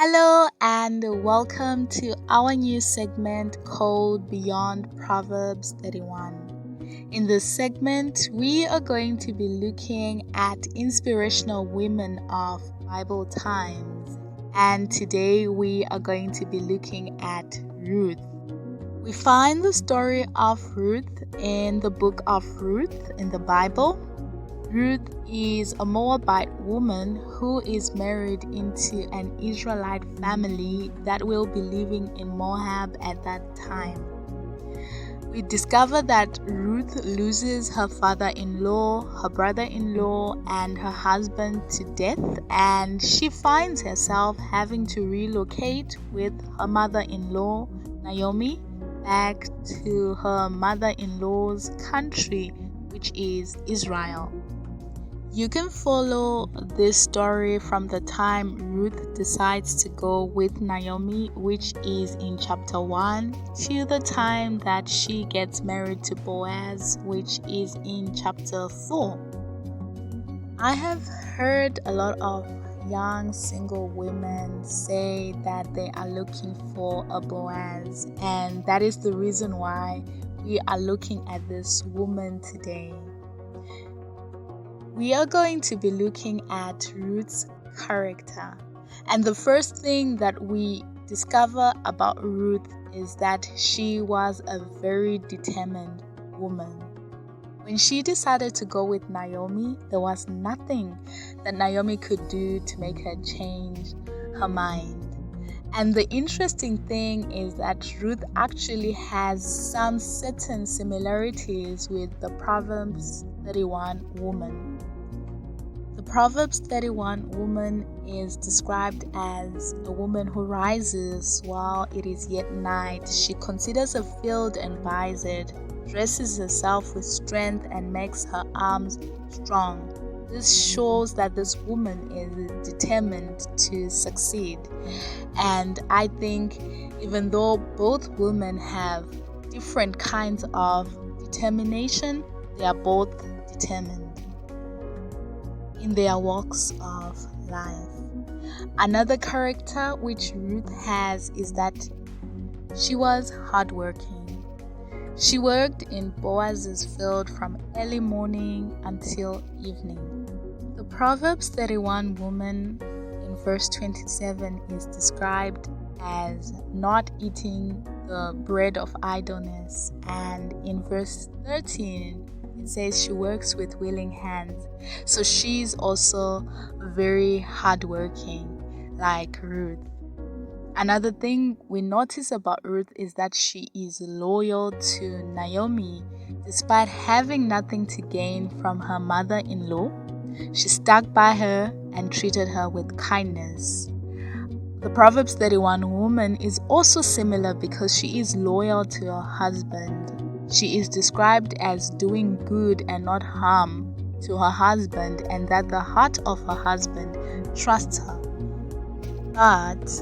Hello and welcome to our new segment called Beyond Proverbs 31. In this segment, we are going to be looking at inspirational women of Bible times. And today we are going to be looking at Ruth. We find the story of Ruth in the book of Ruth in the Bible. Ruth is a Moabite woman who is married into an Israelite family that will be living in Moab at that time. We discover that Ruth loses her father-in-law, her brother-in-law, and her husband to death, and she finds herself having to relocate with her mother-in-law, Naomi, back to her mother-in-law's country, which is Israel. You can follow this story from the time Ruth decides to go with Naomi, which is in chapter 1, to the time that she gets married to Boaz, which is in chapter 4. I have heard a lot of young single women say that they are looking for a Boaz, and that is the reason why we are looking at this woman today. We are going to be looking at Ruth's character. And the first thing that we discover about Ruth is that she was a very determined woman. When she decided to go with Naomi, there was nothing that Naomi could do to make her change her mind. And the interesting thing is that Ruth actually has some certain similarities with the Proverbs 31 woman. The Proverbs 31 woman is described as a woman who rises while it is yet night. She considers a field and buys it, dresses herself with strength and makes her arms strong. This shows that this woman is determined to succeed. And I think even though both women have different kinds of determination, they are both determined in their walks of life. Another character which Ruth has is that she was hardworking. She worked in Boaz's field from early morning until evening. The Proverbs 31 woman in verse 27 is described as not eating the bread of idleness, and in verse 13 it says she works with willing hands. So she's also very hardworking like Ruth. Another thing we notice about Ruth is that she is loyal to Naomi despite having nothing to gain from her mother-in-law. She stuck by her and treated her with kindness. The Proverbs 31 woman is also similar because she is loyal to her husband. She is described as doing good and not harm to her husband, and that the heart of her husband trusts her. But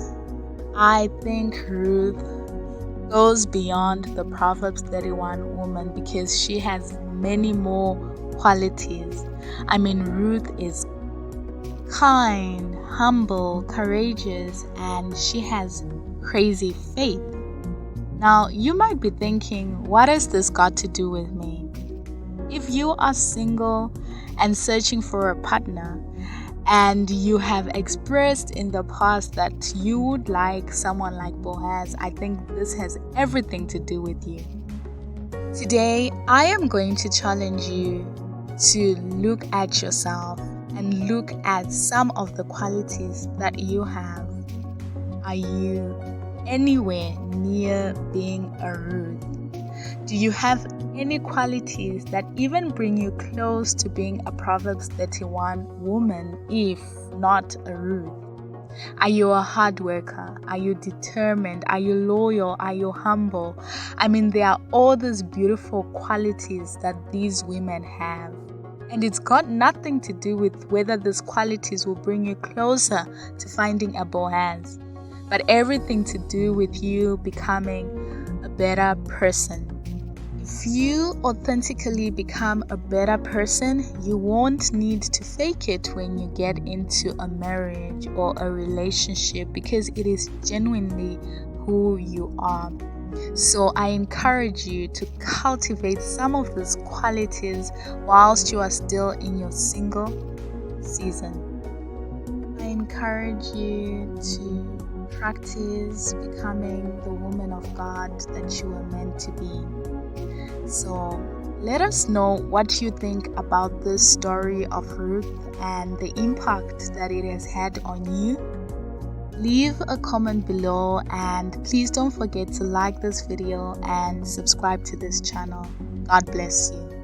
I think Ruth goes beyond the Proverbs 31 woman because she has many more qualities. Ruth is kind, humble, courageous, and she has crazy faith. Now, you might be thinking, what has this got to do with me? If you are single and searching for a partner, and you have expressed in the past that you would like someone like Boaz, I think this has everything to do with you. Today, I am going to challenge you to look at yourself and look at some of the qualities that you have. Are you anywhere near being a Ruth? Do you have any qualities that even bring you close to being a Proverbs 31 woman, if not a Ruth? Are you a hard worker? Are you determined? Are you loyal? Are you humble? There are all these beautiful qualities that these women have. And it's got nothing to do with whether these qualities will bring you closer to finding a Boaz, but everything to do with you becoming a better person. If you authentically become a better person, you won't need to fake it when you get into a marriage or a relationship because it is genuinely who you are. So I encourage you to cultivate some of these qualities whilst you are still in your single season. I encourage you to practice becoming the woman of God that you are meant to be. So let us know what you think about this story of Ruth and the impact that it has had on you. Leave a comment below and please don't forget to like this video and subscribe to this channel. God bless you.